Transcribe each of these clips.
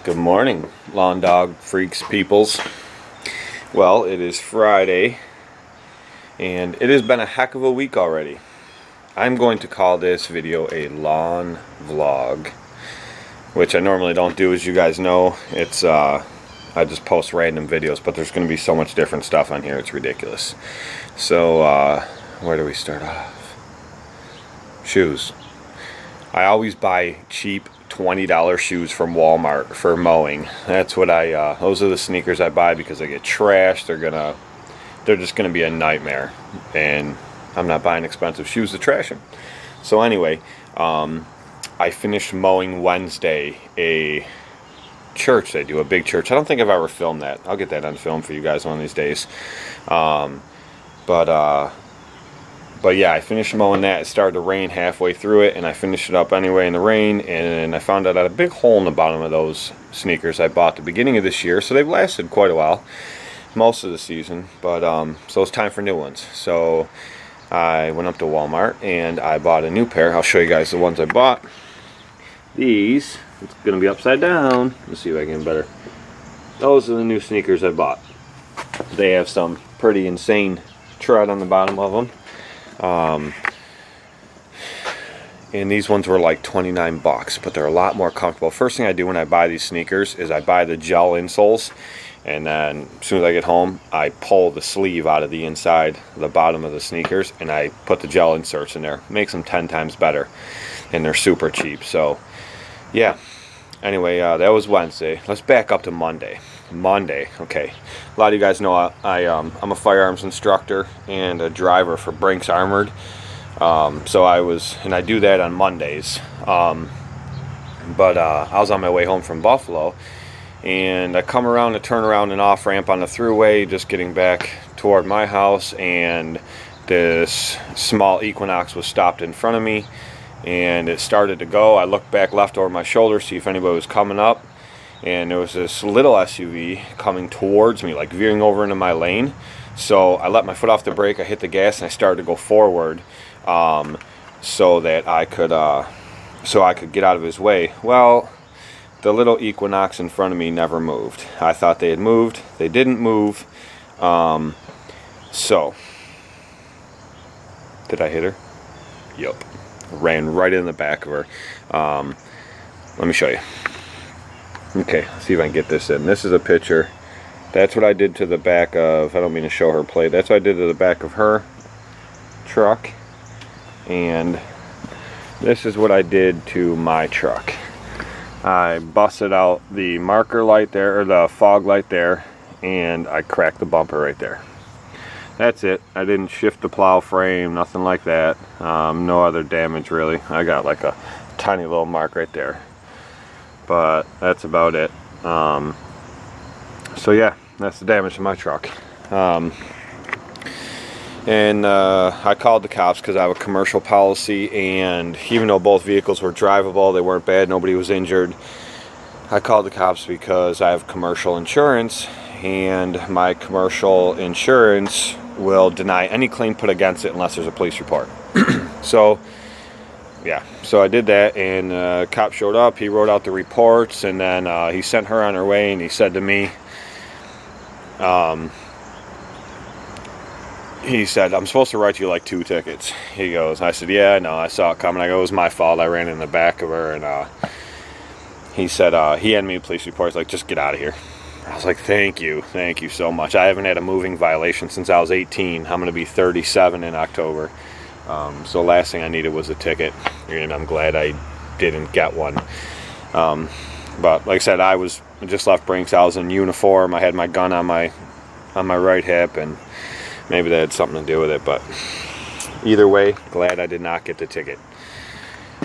Good morning, lawn dog freaks peoples. Well, it is Friday and it has been a heck of a week already. I'm going to call this video a lawn vlog, which I normally don't do, as you guys know. It's I just post random videos, but there's going to be so much different stuff on here, it's ridiculous. So where do we start off? Shoes. I always buy cheap $20 shoes from Walmart for mowing. That's what those are the sneakers I buy because they get trashed. They're just gonna be a nightmare, and I'm not buying expensive shoes to trash them. So anyway, I finished mowing Wednesday a church. They do a big church. I don't think I've ever filmed that. I'll get that on film for you guys one of these days. But yeah, I finished mowing that. It started to rain halfway through it, and I finished it up anyway in the rain, and I found out I had a big hole in the bottom of those sneakers I bought at the beginning of this year. So they've lasted quite a while, most of the season, but so it's time for new ones. So I went up to Walmart and I bought a new pair. I'll show you guys the ones I bought. These, it's gonna be upside down. Let's see if I can get better. Those are the new sneakers I bought. They have some pretty insane tread on the bottom of them. And these ones were like 29 bucks, but they're a lot more comfortable. First thing I do when I buy these sneakers is I buy the gel insoles, and then as soon as I get home, I pull the sleeve out of the inside, the bottom of the sneakers, and I put the gel inserts in there. Makes them 10 times better, and they're super cheap. So yeah, anyway, that was Wednesday. Let's back up to Monday. Okay, a lot of you guys know I'm a firearms instructor and a driver for Brinks Armored. So I do that on Mondays. But I was on my way home from Buffalo, and I come around to turn around an off ramp on the thruway, just getting back toward my house, and this small Equinox was stopped in front of me, and it started to go. I looked back left over my shoulder, see if anybody was coming up. And there was this little SUV coming towards me, like veering over into my lane. So I let my foot off the brake, I hit the gas, and I started to go forward, so that I could get out of his way. Well, the little Equinox in front of me never moved. I thought they had moved. They didn't move. So did I hit her? Yup. Ran right in the back of her. Let me show you. Okay, let's see if I can get this in. This is a picture. That's what I did to the back of, I don't mean to show her plate, that's what I did to the back of her truck. And this is what I did to my truck. I busted out the marker light there, or the fog light there, and I cracked the bumper right there. That's it. I didn't shift the plow frame, nothing like that. No other damage really. I got like a tiny little mark right there. But that's about it. So yeah, that's the damage to my truck. And I called the cops because I have a commercial policy, and even though both vehicles were drivable, they weren't bad, nobody was injured. I called the cops because I have commercial insurance, and my commercial insurance will deny any claim put against it unless there's a police report. So yeah, so I did that, and cop showed up, he wrote out the reports, and then he sent her on her way, and he said to me, he said, I'm supposed to write you like 2 tickets. He goes, I said, yeah, no, I saw it coming. I go, it was my fault, I ran in the back of her, and he said, he handed me a police report. He's like, just get out of here. I was like, thank you so much. I haven't had a moving violation since I was 18. I'm going to be 37 in October. So last thing I needed was a ticket, and I'm glad I didn't get one. But like I said, I just left Brinks. I was in uniform. I had my gun on my right hip, and maybe that had something to do with it. But either way, glad I did not get the ticket.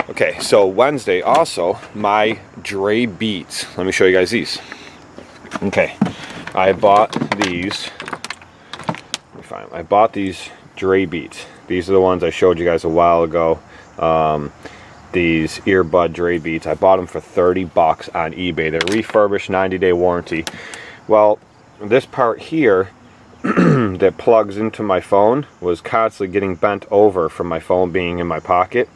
Okay, so Wednesday also, my Dre Beats. Let me show you guys these. Okay, I bought these. Let me find them. I bought these Dre Beats. These are the ones I showed you guys a while ago. These earbud Dre Beats. I bought them for 30 bucks on eBay. They're refurbished, 90-day warranty. Well, this part here that plugs into my phone was constantly getting bent over from my phone being in my pocket.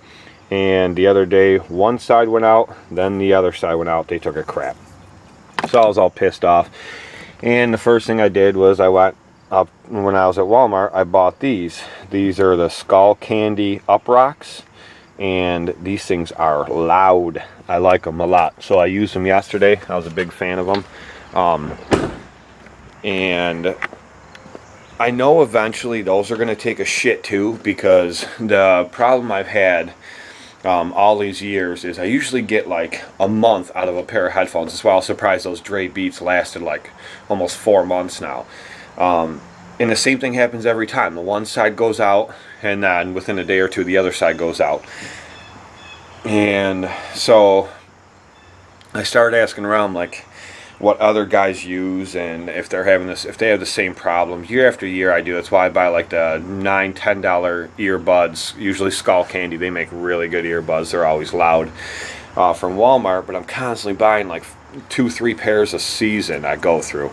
And the other day, one side went out, then the other side went out. They took a crap. So I was all pissed off. And the first thing I did was I went up, when I was at Walmart, I bought these. These are the Skull Candy Uprocks. And these things are loud. I like them a lot. So I used them yesterday. I was a big fan of them. And I know eventually those are going to take a shit too, because the problem I've had all these years is I usually get like a month out of a pair of headphones. That's why I was surprised those Dre Beats lasted like almost 4 months now. And the same thing happens every time. The one side goes out, and then within a day or two the other side goes out. And so I started asking around like what other guys use, and if they're having this, if they have the same problem. Year after year I do. That's why I buy like the $9-10 earbuds, usually Skull Candy. They make really good earbuds. They're always loud, from Walmart. But I'm constantly buying like 2-3 pairs a season I go through.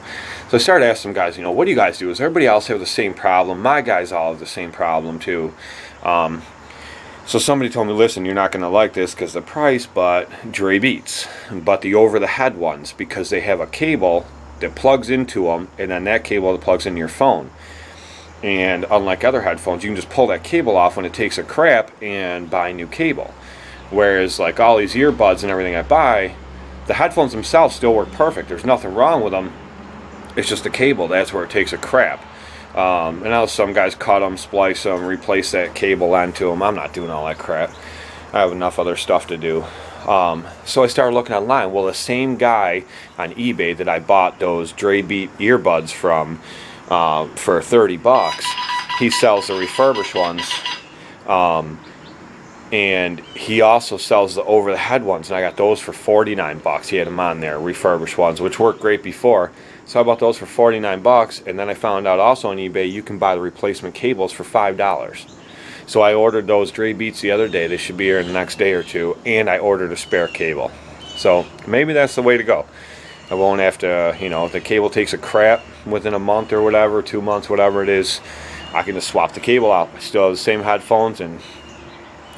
So I started asking some guys, you know, what do you guys do? Does everybody else have the same problem? My guys all have the same problem too. So somebody told me, listen, you're not going to like this because the price, but Dre Beats. But the over-the-head ones, because they have a cable that plugs into them, and then that cable that plugs into your phone. And unlike other headphones, you can just pull that cable off when it takes a crap and buy a new cable. Whereas like all these earbuds and everything I buy, the headphones themselves still work perfect. There's nothing wrong with them. It's just the cable. That's where it takes a crap. And now some guys cut them, splice them, replace that cable onto them. I'm not doing all that crap. I have enough other stuff to do. So I started looking online. Well, the same guy on eBay that I bought those Dre Beat earbuds from for $30, he sells the refurbished ones. And he also sells the over-the-head ones, and I got those for $49. He had them on there, refurbished ones, which worked great before. So I bought those for $49, and then I found out also on eBay you can buy the replacement cables for $5. So I ordered those Dre Beats the other day. They should be here in the next day or two, and I ordered a spare cable. So maybe that's the way to go. I won't have to, you know, if the cable takes a crap within a month or whatever, 2 months, whatever it is, I can just swap the cable out. I still have the same headphones, and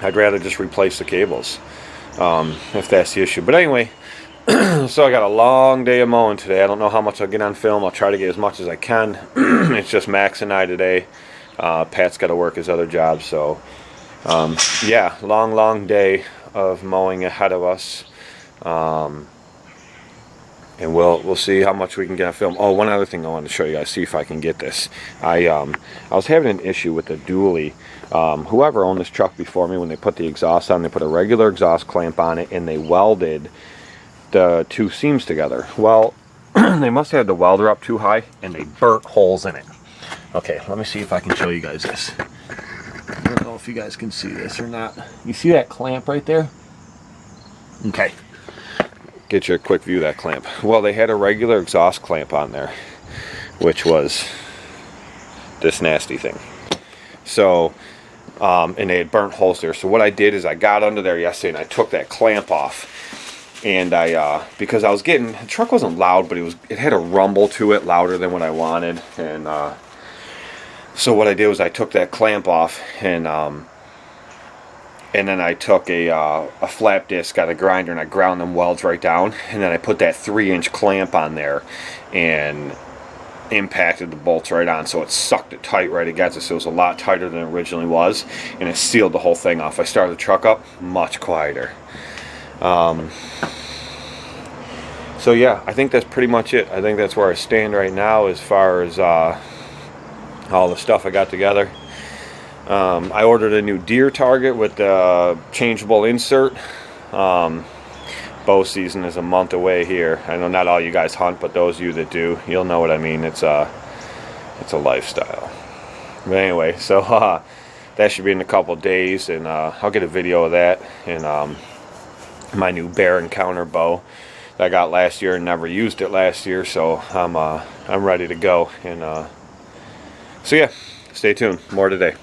I'd rather just replace the cables if that's the issue. But anyway, so I got a long day of mowing today. I don't know how much I'll get on film. I'll try to get as much as I can. It's just Max and I today. Pat's got to work his other job. So, yeah, long day of mowing ahead of us. And we'll see how much we can get on film. Oh, one other thing I wanted to show you guys, see if I can get this. I was having an issue with the dually. Whoever owned this truck before me, when they put the exhaust on, they put a regular exhaust clamp on it, and they welded the two seams together. Well, they must have had the welder up too high, and they burnt holes in it. Okay, let me see if I can show you guys this. I don't know if you guys can see this or not. You see that clamp right there? Okay. Get you a quick view of that clamp. Well, they had a regular exhaust clamp on there, which this nasty thing. So, and they had burnt holes there. So what I did is I got under there yesterday and I took that clamp off. And I, because I was getting, the truck wasn't loud, but it had a rumble to it, louder than what I wanted. And so what I did was I took that clamp off, and then I took a flap disc, got a grinder, and I ground them welds right down. And then I put that 3-inch clamp on there and impacted the bolts right on, so it sucked it tight right against it. So it was a lot tighter than it originally was, and it sealed the whole thing off. I started the truck up, much quieter. So yeah, I think that's pretty much it. I think that's where I stand right now as far as all the stuff I got together. I ordered a new deer target with the changeable insert. Bow season is a month away here. I know not all you guys hunt, but those of you that do, you'll know what I mean. It's a lifestyle. But anyway, so that should be in a couple days, and I'll get a video of that, and my new bear encounter bow that I got last year and never used it last year, so I'm ready to go. And so yeah, stay tuned, more today.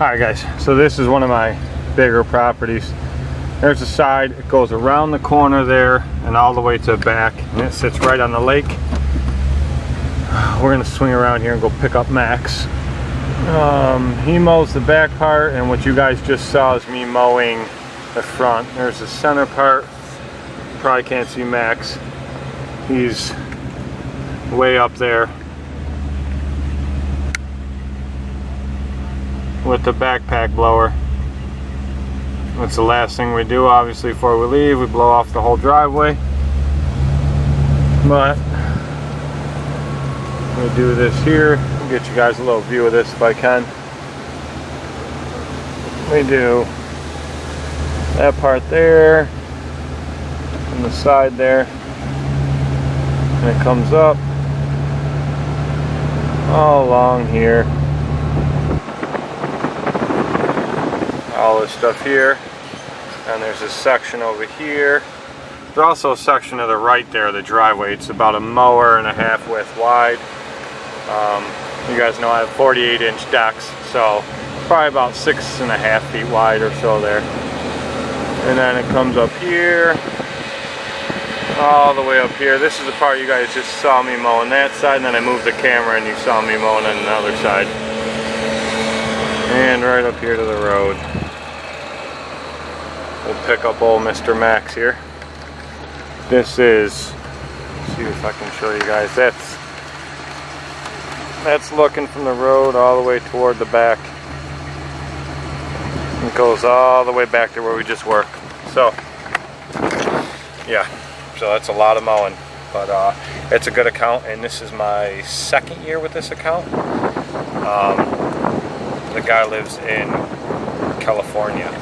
Alright guys, so this is one of my bigger properties. There's the side, it goes around the corner there and all the way to the back, and it sits right on the lake. We're gonna swing around here and go pick up Max. He mows the back part, and what you guys just saw is me mowing the front. There's the center part. You probably can't see Max. He's way up there with the backpack blower. That's the last thing we do, obviously, before we leave. We blow off the whole driveway. But we do this here. I'll get you guys a little view of this if I can. We do that part there, on the side there, and it comes up all along here. All this stuff here, and there's a section over here. There's also a section to the right there, the driveway. It's about a mower and a half width wide. You guys know I have 48-inch decks, so probably about 6.5 feet wide or so there. And then it comes up here, all the way up here. This is the part you guys just saw me mowing that side, and then I moved the camera and you saw me mowing on the other side. And right up here to the road. We'll pick up old Mr. Max here. This is, let's see if I can show you guys, that's looking from the road all the way toward the back. It goes all the way back to where we just work. So, yeah, so that's a lot of mowing, but it's a good account, and this is my second year with this account. The guy lives in California.